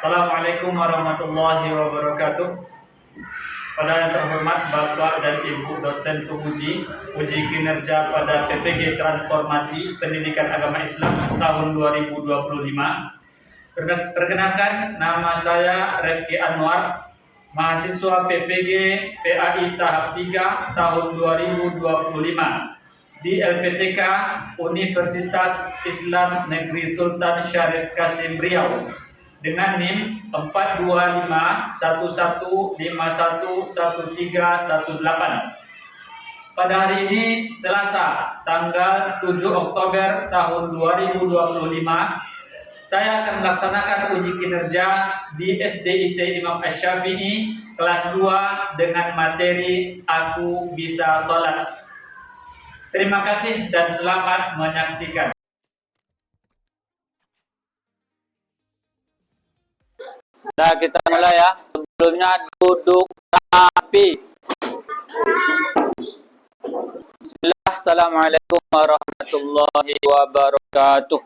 Assalamualaikum warahmatullahi wabarakatuh. Pada yang terhormat Bapak dan Ibu dosen penguji uji kinerja pada PPG Transformasi Pendidikan Agama Islam tahun 2025. Perkenalkan, nama saya Refki Anwar, mahasiswa PPG PAI tahap 3 tahun 2025 di LPTK Universitas Islam Negeri Sultan Syarif Kasim Riau dengan NIM 42511511318. Pada hari ini Selasa tanggal 7 Oktober tahun 2025, saya akan melaksanakan uji kinerja di SDIT Imam Asy-Syafi'i kelas 2 dengan materi Aku Bisa Sholat. Terima kasih dan selamat menyaksikan. Nah, kita mulai ya. Sebelumnya duduk rapi. Bismillah. Assalamualaikum warahmatullahi wabarakatuh.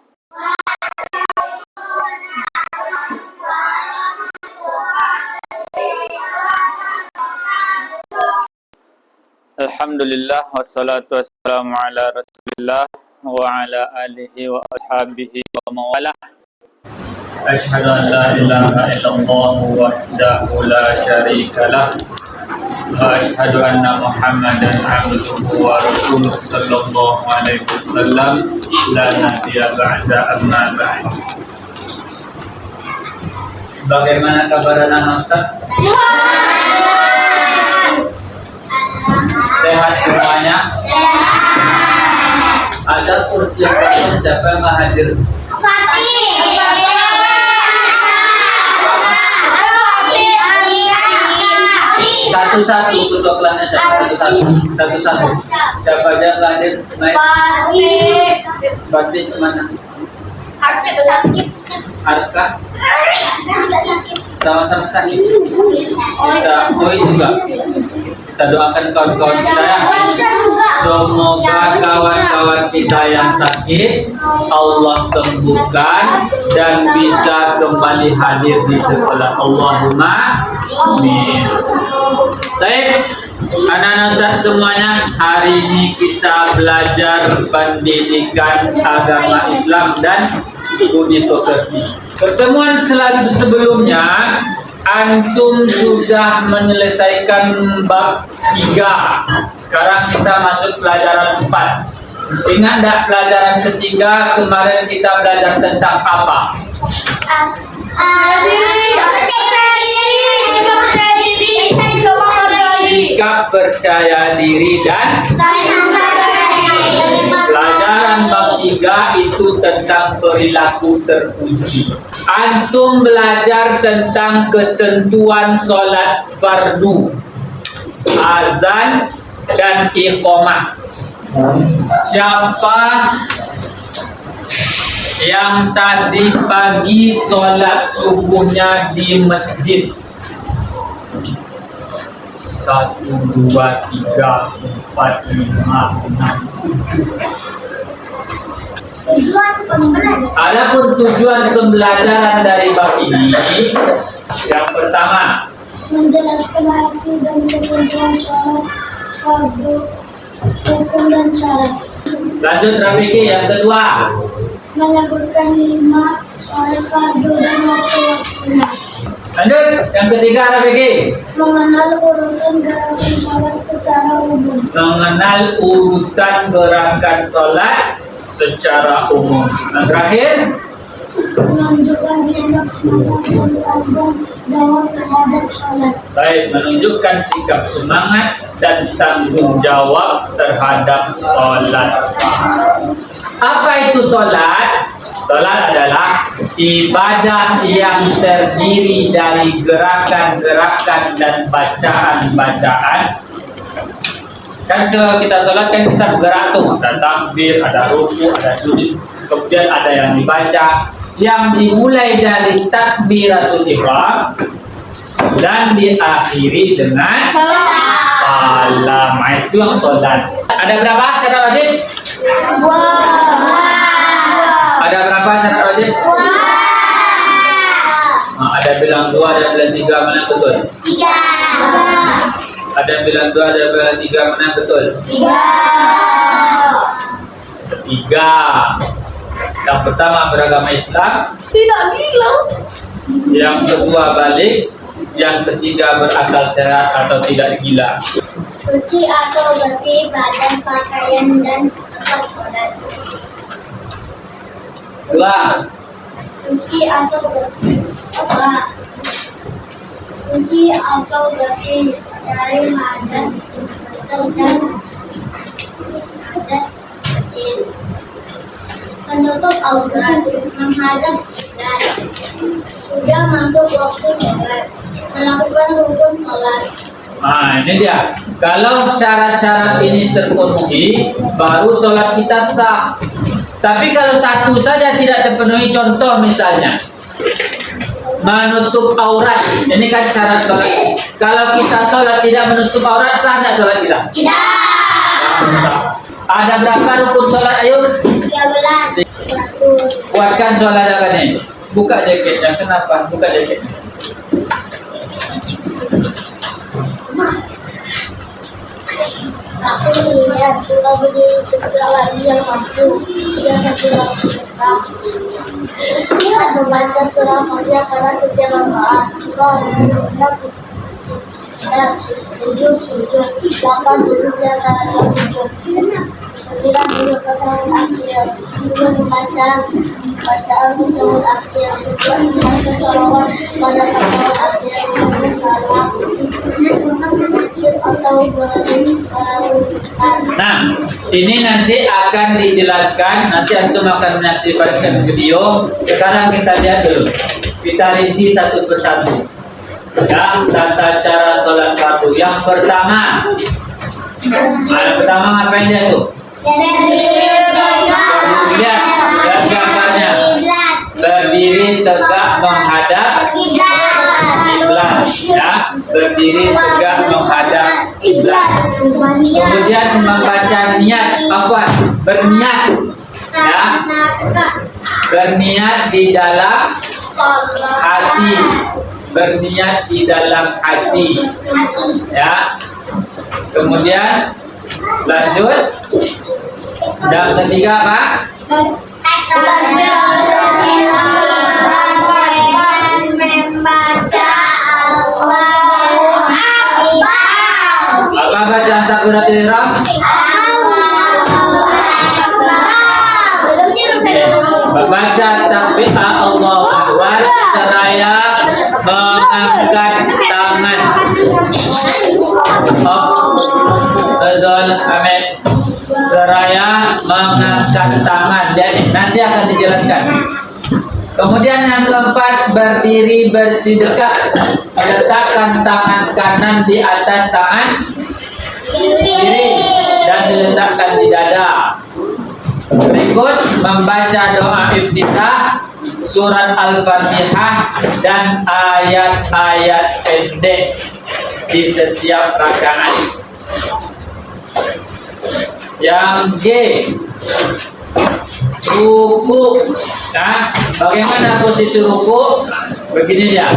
Alhamdulillah wassalatu wassalamu ala Rasulillah wa ala alihi wa ashabihi wa mawalah. Asyhadu an la ilaha illallah wahdahu la syarika lah wa asyhadu anna Muhammadan abduhu wa rasuluh sallallahu alaihi wasallam la nabiyya ba'da amma ba'd. Bagaimana kabar anak Ustaz? Sehat semuanya? Ada kursi yang kosong, siapa yang nggak hadir? Satu-satu ketua kelasnya siapa? Satu-satu. Siapa aja yang nggak hadir? Pati kemana? Arka? Sama-sama sakit. Kita juga. Kita doakan kawan-kawan kita ya. Semoga kawan-kawan kita yang sakit Allah sembuhkan dan bisa kembali hadir di sekolah. Allahumma amin. Baik, anak-anak Ustaz semuanya, hari ini kita belajar pendidikan agama Islam dan budi pekerti. Pertemuan sebelumnya antum sudah menyelesaikan bab 3. Sekarang kita masuk pelajaran 4. Ingat enggak pelajaran ketiga kemarin kita belajar tentang apa? Sikap percaya diri dan pelajaran bab 3 itu tentang perilaku terpuji. Antum belajar tentang ketentuan sholat fardu, azan dan iqamah. Siapa yang tadi pagi sholat subuhnya di masjid? 1, 2, 3, 4, 5, 6, 7. Adapun tujuan pembelajaran dari bab ini, yang pertama, menjelaskan arti dan ketentuan sholat fardu, hukum dan syarat. Lanjut Rafiki, yang kedua, menyebutkan 5 sholat fardu dan waktu-waktunya. lanjut yang ketiga Rafiki, Mengenal urutan gerakan sholat secara umum. mengenal urutan gerakan sholat secara umum. Dan terakhir, Menunjukkan sikap semangat dan tanggung jawab terhadap sholat. baik, menunjukkan sikap semangat dan tanggung jawab terhadap sholat. Apa itu sholat? Sholat adalah ibadah yang terdiri dari gerakan-gerakan dan bacaan-bacaan. Kan kalau kita sholat kan kita bergerak tuh, ada takbir, ada ruku, ada sujud, kemudian ada yang dibaca, yang dimulai dari takbiratul ihram dan diakhiri dengan salam. Itu yang sholat. Ada berapa syarat wajib? Ada berapa syarat wajib? Ada Ada yang bilang 2, ada yang bilang 3, mana yang betul? 3. Ada yang bilang 2, ada yang bilang 3, mana yang betul? 3. Yang pertama beragama Islam, Tidak gila. yang kedua balik, yang ketiga berakal sehat atau tidak gila. Suci atau bersih badan, pakaian, dan tempat sholat. 2. Suci atau bersih. Suci atau bersih dari hadas besar dan hadas kecil. Menutup aurat, menghadap dan sudah masuk waktu sholat, melakukan rukun sholat. Nah, ini dia. Kalau syarat-syarat ini terpenuhi, baru sholat kita sah. Tapi kalau satu saja tidak terpenuhi, contoh misalnya menutup aurat, ini kan syarat sholat. Kalau kita sholat tidak menutup aurat, sah tidak sholat kita? Tidak. Ada berapa rukun sholat? Ayo 13. kuatkan suarakannya. Buka jaketnya. Kenapa? Buka jaketnya. Aku melihat juga berdiri tegak lagi yang mampu yang tidak tetap. Dia membaca surah Fatihah pada setiap rakaat. Dan sujud, 8 duduk di antara dua sujud. 9 duduk tasawuf akhir. 10 membaca bacaan tasawuf akhir. 11 membaca sholawat pada tasawuf akhir. 12 salam. 11 atau Nah, ini nanti akan dijelaskan. Nanti antum akan menyaksikan video. Sekarang kita lihat dulu. Kita rinci satu persatu. Ya, tata cara sholat fardu. Yang pertama, yang pertama ngapain dia tuh? Lihat, lihat gambarnya. Berdiri tegak menghadap kiblat. Ya, berdiri tegak menghadap kiblat. Kemudian membaca niat, berniat. Ya, berniat di dalam hati. Berniat di dalam hati, ya. Kemudian lanjut. Yang ketiga apa? membaca Allahu Akbar. Apa bacaan takbiratul ihram? Membaca takbir Allahu Akbar seraya mengangkat tangan. Azal Ahmed seraya mengangkat tangan. Jadi nanti akan dijelaskan. Kemudian yang keempat, berdiri bersedekah, meletakkan tangan kanan di atas tangan kiri dan diletakkan di dada. Berikut membaca doa iftitah, surat Al-Fatihah dan ayat-ayat pendek di setiap rakaat. Yang G, ruku. Nah, bagaimana posisi ruku? Begini dia.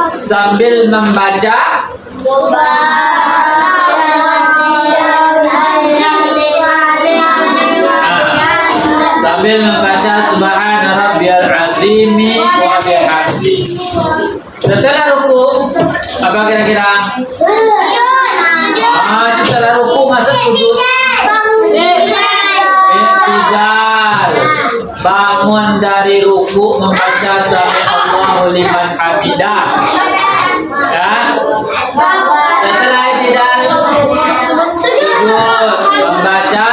Sambil membaca sambil membaca subhana rabbiyal azimi wa bihamdi. Setelah ruku, apa kira-kira? Setelah ruku masuk sujud. I'tidal. Bangun dari ruku membaca sami Allahu liman hamidah. Ya. Setelah i'tidal sujud membaca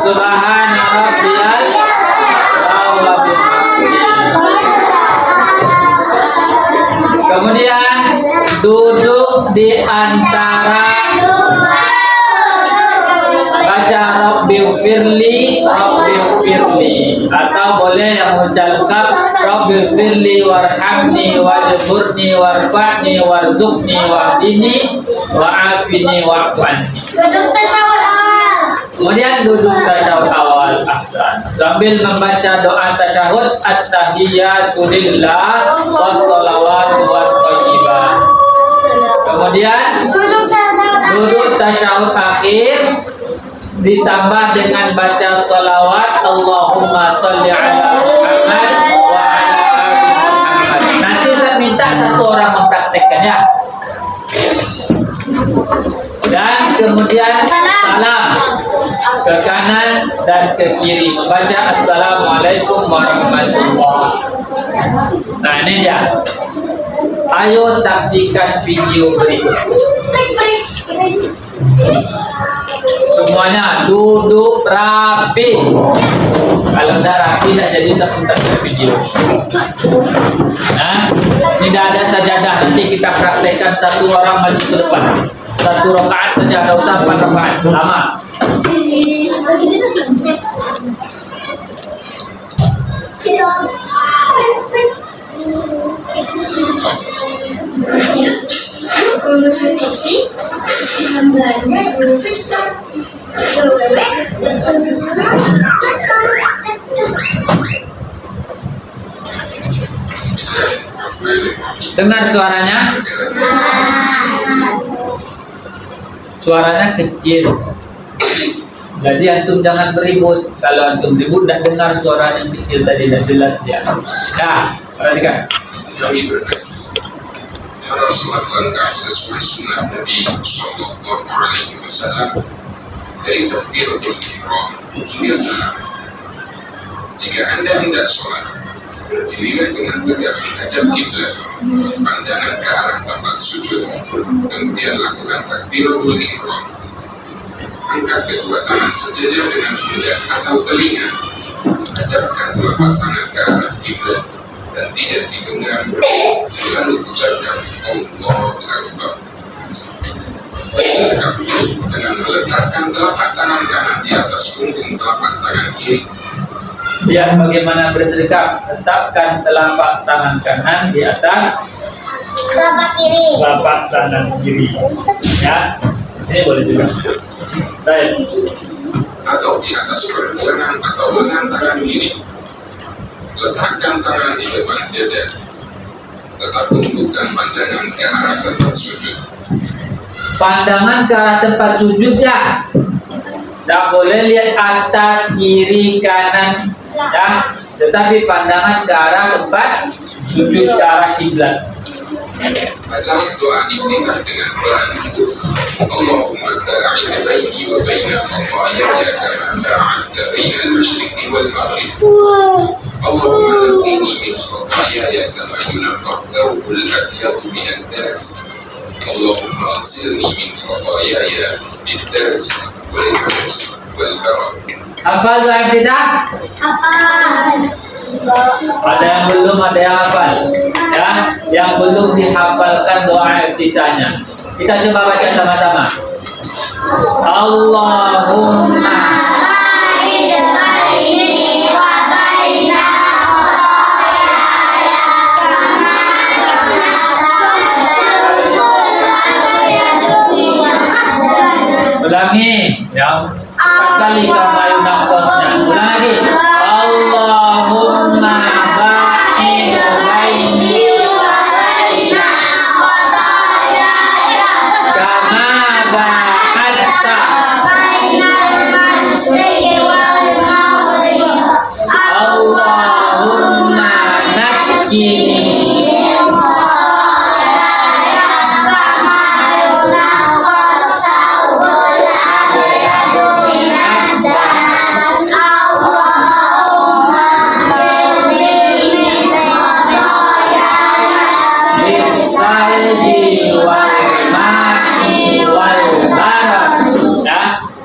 subhana rabbiyal wa bihamdi. Kemudian duduk di antara baca Rabbighfirli atau boleh yang mengucapkan Rabbighfirli warhamni wajburni warfa'ni warzuqni wahdini wa'afini wa'fu anni. Kemudian duduk tasyahud awal. wal ihsan. Sambil membaca doa tasyahud, at-tahiyatu lillah wassalawatu wathayyibat. Kemudian duduk tasyahud akhir ditambah dengan baca salawat Allahumma sholli ala Muhammad wa ala ali Muhammad. Nanti saya minta satu orang mempraktekkannya. Dan kemudian salam ke kanan dan ke kiri, baca assalamualaikum warahmatullahi wabarakatuh. Nah ini dia. Ayo saksikan video berikut. Semuanya duduk rapi. Kalau tidak rapi tidak jadi sebentar video. Nah, tidak ada sajadah. Nanti kita praktekkan satu orang maju ke depan. Satu rakaat saja, tidak usah 4 rakaat. Lama. Belanja di Flipstore Dengar suaranya? Suaranya kecil. Jadi antum jangan beribut. Kalau antum ribut tidak dengar suara yang kecil tadi, tidak jelas dia. Nah, perhatikan. Kami berkata, cara sholat lengkap sesuai sunnah Nabi Sallallahu Alaihi Wasallam dari takbiratul ihram hingga salam. Jika Anda hendak sholat, berdirilah dengan tegak menghadap kiblat, pandangan ke arah tempat sujud, kemudian lakukan takbiratul ihram. Angkat kedua tangan sejajar dengan pundak atau telinga, hadapkan telapak tangan ke arah kiblat dan tidak digenggam, lalu ucapkan Allahu Akbar. Bersedekap dengan meletakkan telapak tangan kanan di atas punggung telapak tangan kiri. Lihat bagaimana bersedekap. Letakkan telapak tangan kanan di atas telapak tangan kiri. Ya, ini boleh juga. Baik. Atau di atas pergelangan atau lengan tangan kiri. Letakkan tangan di depan dada, tetap tundukkan pandangan ke arah tempat sujud. Pandangan ke arah tempat sujud ya. Tidak boleh lihat atas, kiri, kanan ya. Tetapi pandangan ke arah tempat sujud, ke arah kiblat. Bacalah doa iftitah dengan pelan. Allahumma ba'id baini wa baina khataayaya kama ba'adta baina al-masyriqi wal maghrib. Allahumma naqqini min khataayaya kama yunqqa ath-thawbu al-abyadu min ad-danas. Allahumma ighsilni min khataayaya bis-salji wal ma'i wal barad. Hafal doa iftitah? Ada yang belum, ada yang hafal ya. Yang belum dihafalkan doa iftitahnya, kita coba baca sama-sama. Allahumma ulangi ya, 4 kali kama yunaqosnya. Ulang lagi. Allahumma ba'id baini wa baina khataayaya kama ba'adta bainal masyriqi wal maghrib. Allahumma naqqini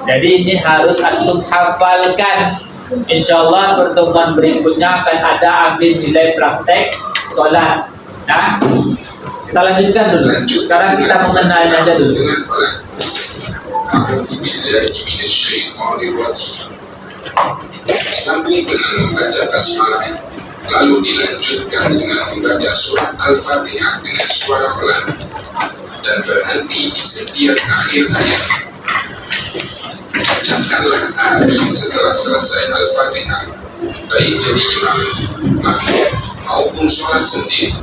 Jadi ini harus antum hafalkan. Insyaallah pertemuan berikutnya akan ada ambil nilai praktek sholat. Nah, kita lanjutkan dulu. Sekarang kita mengenalnya aja dulu. Dengan pelan. A'udzubillahi minasyaitonir rajim. Sambung dengan membaca basmalah, lalu dilanjutkan dengan membaca surat Al-Fatihah dengan suara pelan dan berhenti di setiap akhir ayat. ucapkanlah amin setelah selesai Al-Fatihah, baik jadi imam, makmum maupun sholat sendiri,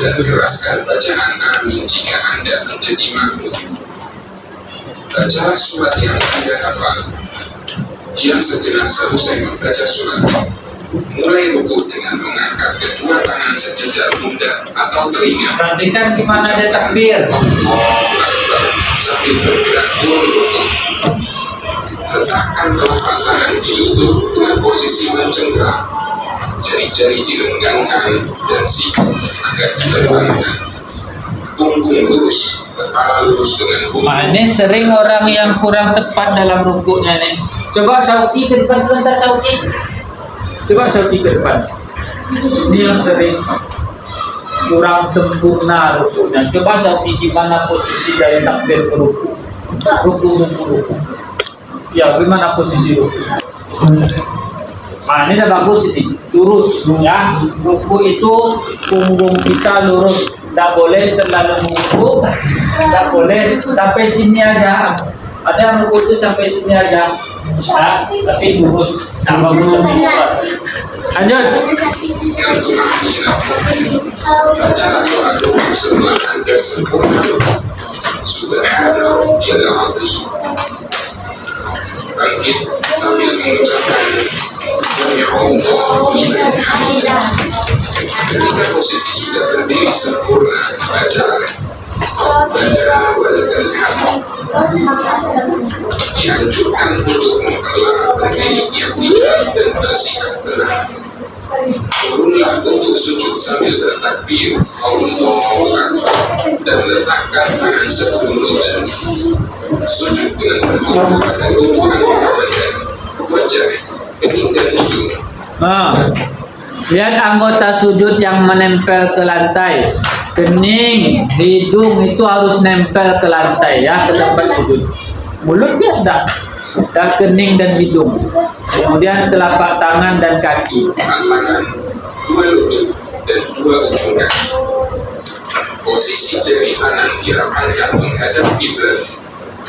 dan keraskan bacaan amin jika Anda menjadi makmum. Bacalah surat yang Anda hafal. Diam sejenak selesai membaca surat. Mulai rukuk dengan mengangkat kedua tangan sejajar pundak atau telinga. Perhatikan gimana dia takbir. Akbar sambil bergerak turun rukuk. Letakkan telapak tangan di lutut dengan posisi mencengkeram. Jari-jari dilenggangkan dan siku agak diterbangkan. Punggung lurus, kepala lurus dengan punggung. Ini sering orang yang kurang tepat dalam rukuknya nih. Coba Sauti ke depan sebentar, Sauti. Coba Sauti ke depan. Ini yang sering kurang sempurna rukuknya. Coba Sauti gimana posisi dari takbir ke ruku. Ruku. Ya, gimana posisi ruku? Nah, ini udah bagus ini, lurus ya. Ruku itu punggung kita lurus, tidak boleh terlalu mengukuk, tidak boleh sampai sini aja. Ada yang ruku itu sampai sini aja, ya, tapi lurus. Nah, bagus. Lanjut. Yang tumaknina, bacalah doa setelah Anda sempurna. Subhana rabbiyal azim. Bangkit sambil mengucapkan Sami'allahu liman hamidah. Ketika posisi sudah berdiri sempurna, bacalah Rabbana walakal hamd. Dianjurkan untuk memperlambat berdiri yang tidak dan bersikap tenang. Turunlah untuk sujud sambil bertakbir Allahu Akbar dan letakkan tangan sebelum badan. Sujud dengan bertumpu pada ujung anggota badan, wajah, kening dan hidung. Nah, lihat anggota sujud yang menempel ke lantai. Kening, hidung itu harus nempel ke lantai ya, ke tempat sujud. Mulutnya sudah kening dan hidung. Kemudian telapak tangan dan kaki. Tangan, dua lutut dan dua ujung kaki. Posisi jari kanan dirapatkan menghadap kiblat.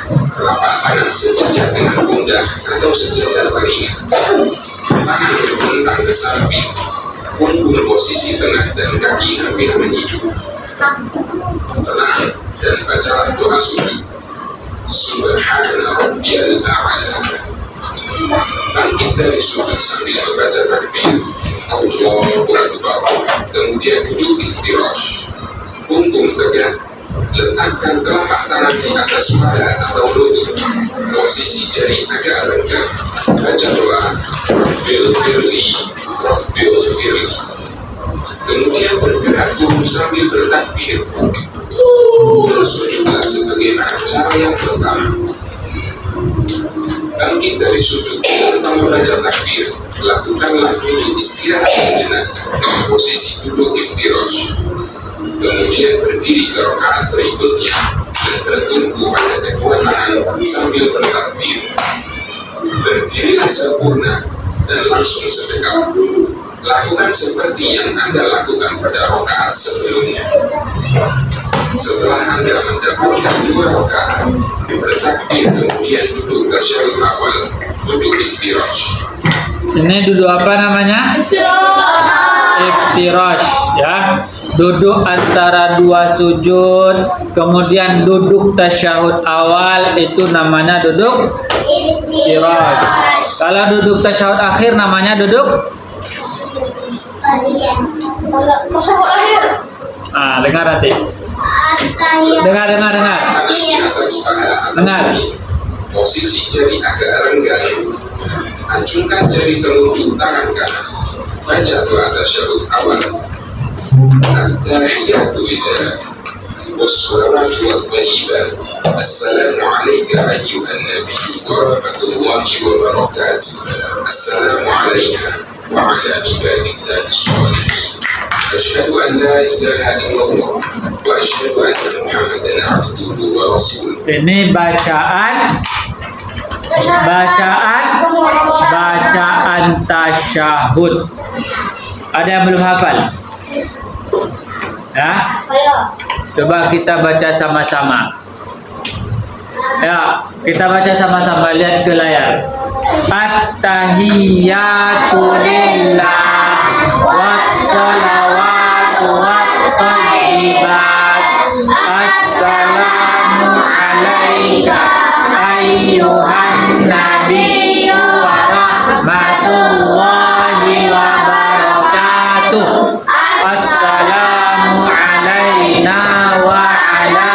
Telapak tangan sejajar dengan pundak atau sejajar telinga. Tangan berbentang ke samping. Punggung posisi tengah dan kaki hampir menyatu. Tenang dan bacalah doa sujud. Subhana rabbiyal a'la. Bangkit dari sujud sambil membaca takbir Allahu Akbar. Kemudian duduk iftirash. Punggung tegak. Letakkan telapak tangan di atas paha atau lutut. Posisi jari agak renggang. Baca doa Rabbil firli, Rabbil firli. Kemudian bergerak turun sambil bertakbir. Bersujudlah sebagaimana cara yang pertama. Bangkit dari sujud tanpa membaca takbir. Lakukanlah duduk istirahat sejenak. Posisi duduk iftirash. Kemudian berdiri ke rakaat berikutnya dan bertumpu pada kedua tangan sambil bertakbir. Berdirilah sempurna dan langsung sedekap. Lakukan seperti yang Anda lakukan pada rakaat sebelumnya. Setelah Anda mendapatkan dua rakaat, bertakbir kemudian duduk tasyahud awal, duduk iftirash. Ini duduk apa namanya? Iftirash ya. Duduk antara dua sujud, kemudian duduk tasyahud awal, itu namanya duduk iftirash. Kalau duduk tasyahud akhir namanya duduk. Dengar nanti. Dengar. Dengar. Posisi jari agak renggang. Acungkan jari telunjuk tangan kanan. Baca doa tasyahud awal. At-tahiyatu lillah was-salawatu wat-thayyibat. Assalamu alayka ayyuhan nabiyyu wa rahmatullahi wa barakatuh. Assalamu alayka wa ala ibadillahi sholihin. Asyhadu an la ilaha illallah wa asyhadu anna Muhammadan abduhu wa rasuluh. Ini bacaan tasyahud. Ada yang belum hafal? Ya? Coba kita baca sama-sama. Ya, kita baca sama-sama, lihat ke layar. At-tahiyyatu lillah wassalawatu wattayyibat. Assalamu alaika ayyuhan nabiyyu wa rahmatullahi wa barakatuh. Assalamu alaina wa ala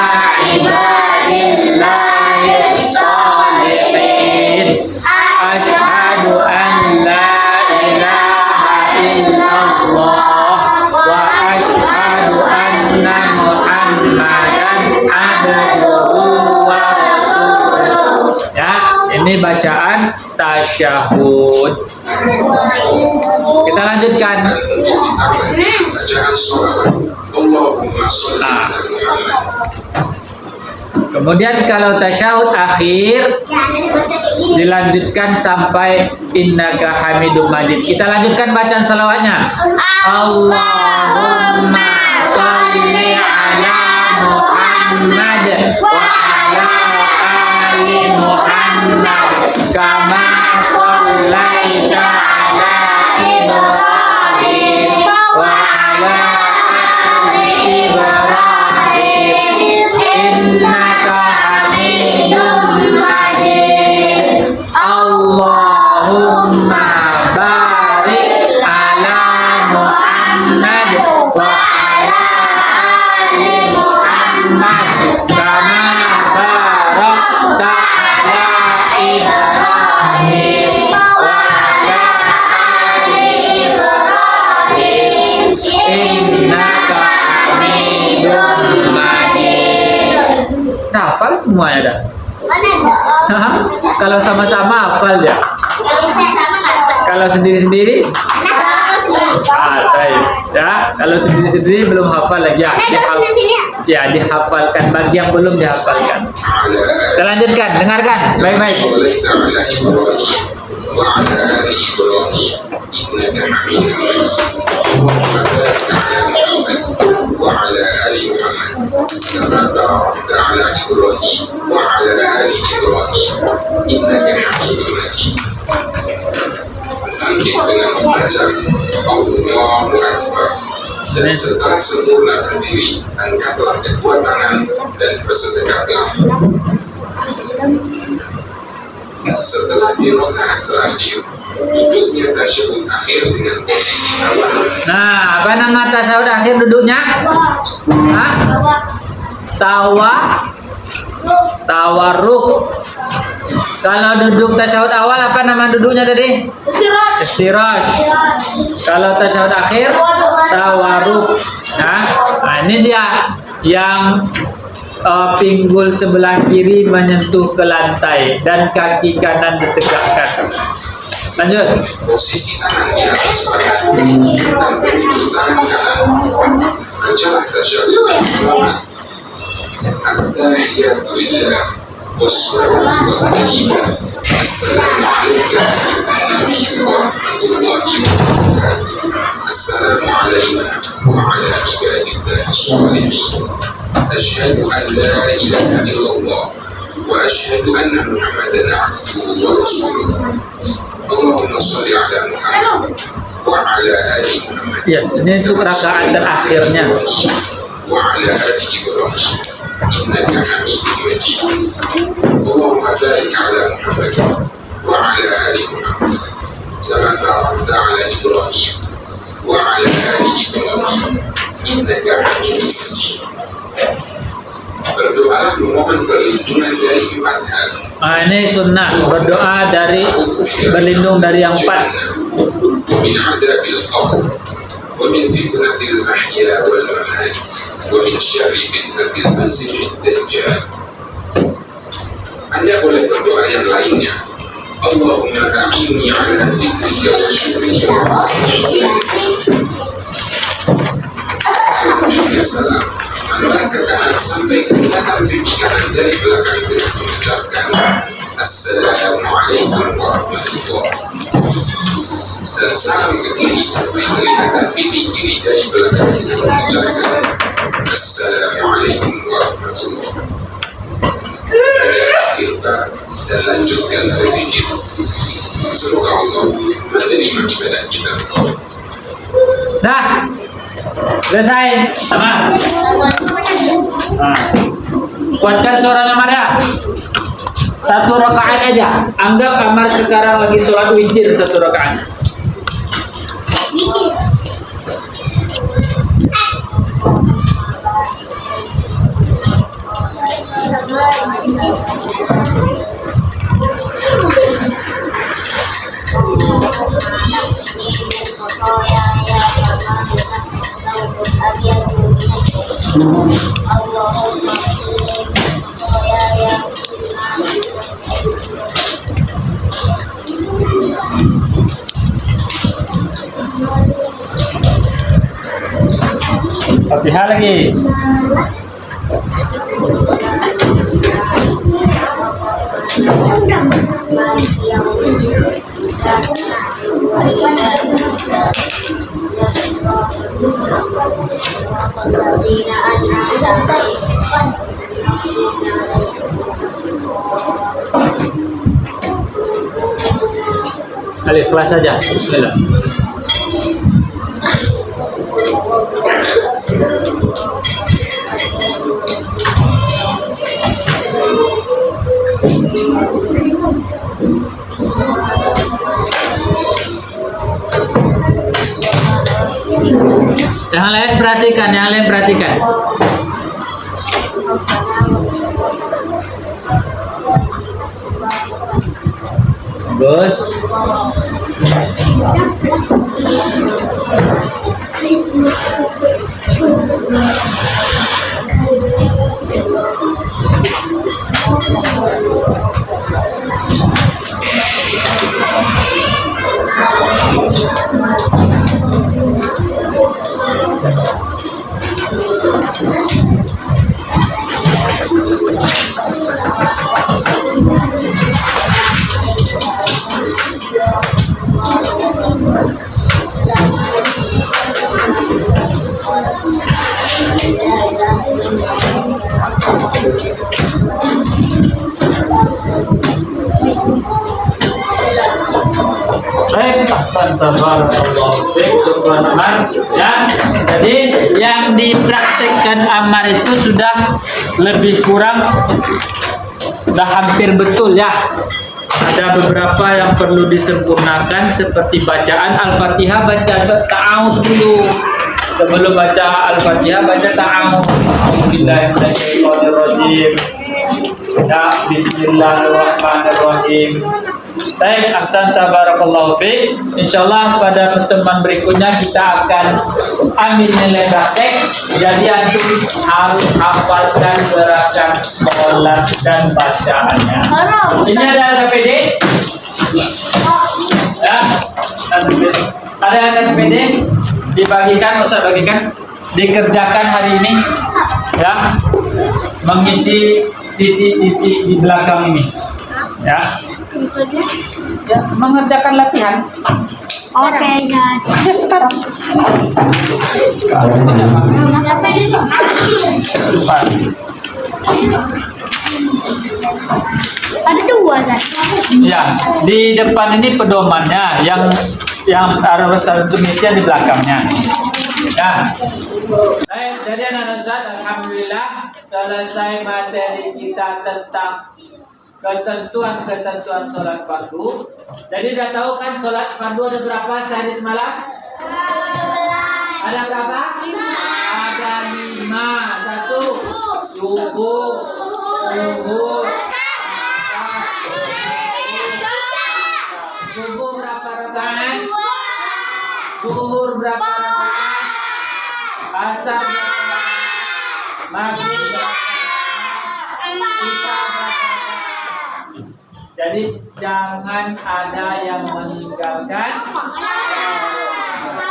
ibadillahis sholihin. Asyhadu an la ilaha illallah wa asyhadu anna Muhammadan abduhu wa rasuluh. Ya, ini bacaan tasyahud. Kita lanjutkan. Dan untuk ditambah bacaan sholawat Allahumma sholli ala Muhammad. Kemudian kalau tasyahud akhir dilanjutkan sampai innaka hamidum majid. Kita lanjutkan bacaan salawatnya. Allahumma sholli ala Muhammad wa ala ali Muhammad kama shallaita ala Ibrahim wa ala ali Ibrahim innaka hamidum majid. Allahumma barik ala Muhammad wa ala ali Muhammad kama barakta ala Ibrahim wa ala ali Ibrahim innaka hamidum majid. Nah, hafal semuanya dah. Hah? Kalau sama-sama hafal ya. Kalau sendiri-sendiri, baik. Ya, kalau sendiri-sendiri belum hafal lagi ya. Ya, dihafalkan bagi yang belum dihafalkan. Kita lanjutkan, dengarkan baik-baik. صليت على إبراهيم وعلى آل إبراهيم إنك حميد مجيد اللهم بارك على محمد وعلى آل محمد كما باركت على إبراهيم وعلى آل إبراهيم إنك حميد مجيد. Lanjut dengan membaca Allahu Akbar dan setelah sempurna berdiri, angkatlah kedua tangan dan bersedekahlah. Setelah di rakaat terakhir, duduknya tasyahud akhir dengan posisi tawarruk. Nah, apa nama tasyahud akhir duduknya? Hah? Tawarruk. Kalau duduk tasyahud awal apa nama duduknya tadi? Istirahat. Kalau tasyahud akhir tawarruk. Nah, ini dia yang pinggul sebelah kiri menyentuh ke lantai dan kaki kanan ditegakkan. Lanjut. Posisi tangan di atas badan dan penunjuk tangan kanan. Bacalah tasyahud sholawat. At-tahiyyatu lillah wassalawatu wattayyibat. Assalamu alayka ayyuhan nabiyyu wa rahmatullahi wa barakatuh. Assalamu alayna wa ala ibadillahi sholihin. أشهد أن لا إله إلا الله وأشهد أن محمدا عبده ورسوله اللهم صل على محمد وعلى آل محمد Ya, ini untuk rakaat terakhirnya. وعلى آل إبراهيم إنك حميد مجيد اللهم بارك على محمد وعلى آل محمد كما باركت على إبراهيم وعلى آل إبراهيم إنك حميد مجيد. Berdoalah memohon perlindungan dari 4 hal. Ini sunnah berdoa dari berlindung dari yang 4. ومن عذاب القبر ومن فتنة المحيا والممات ومن شر فتنة المسيح الدجال. Anda boleh berdoa yang lainnya. Allahumma a'inni ala dzikrika wa syukrika wa husni ibadatik. Selanjutnya salam. Melangkah kanan sampai ke belakang pipi kanan dari belakang dengan mengucapkan Assalamualaikum warahmatullahi wabarakatuh. Dan salam ke kiri sampai kelihatan pipi kiri dari belakang dengan mengucapkan Assalamualaikum warahmatullahi wabarakatuh. dengan kita. Dah. Selesai. Sama. Nah. Kuatkan suaranya Maria. Satu rakaat aja. Anggap Amar sekarang lagi sholat witir satu rakaat. Fatihah lagi. Alif kelas saja. Bismillah. Yang lain perhatikan, yang lain perhatikan. Bagus. Baik, tabarakallahu fiik, subhanallah. Ya, jadi yang dipraktekkan Ammar itu sudah lebih kurang, sudah hampir betul ya. Ada beberapa yang perlu disempurnakan seperti bacaan Al-Fatihah, baca ta'awudz dulu. Sebelum baca Al-Fatihah baca ta'awudz. Bismillahirrahmanirrahim. Ya, bismillahirrahmanirrahim. Baik, ahsan tabarakallahu fiik. Insyaallah pada pertemuan berikutnya kita akan ambil nilai praktek. Jadi antum harus hafalkan gerakan sholat dan bacaannya. Ini ada KPD? Ya, ada KPD? Dibagikan, usah bagikan. Dikerjakan hari ini, ya, mengisi titik-titik di belakang ini, ya. Ya, mengerjakan latihan. Oke, guys. Ya, sekarang. Kalau tidak Ada dua, guys. ya, di depan ini pedomannya, yang harus Indonesia di belakangnya. Ya. Baik, jadi anak Ustaz, alhamdulillah selesai materi kita tentang ketentuan sholat fardu. Jadi udah tahu kan sholat fardu ada berapa sehari semalam? Ada berapa? Ada 5. 1 subuh, zuhur, subuh berapa rakaat? Zuhur berapa rakaat? Asar berapa? Maghrib berapa? Isya berapa? Jadi jangan ada yang meninggalkan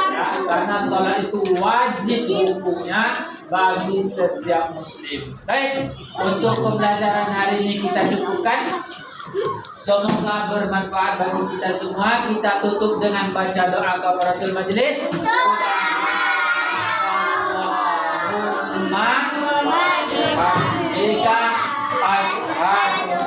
ya, karena sholat itu wajib hukumnya bagi setiap muslim. Baik, untuk pembelajaran hari ini kita cukupkan. Semoga bermanfaat bagi kita semua. Kita tutup dengan baca doa kafaratul majelis. Allahumma wa bihamdika asyhadu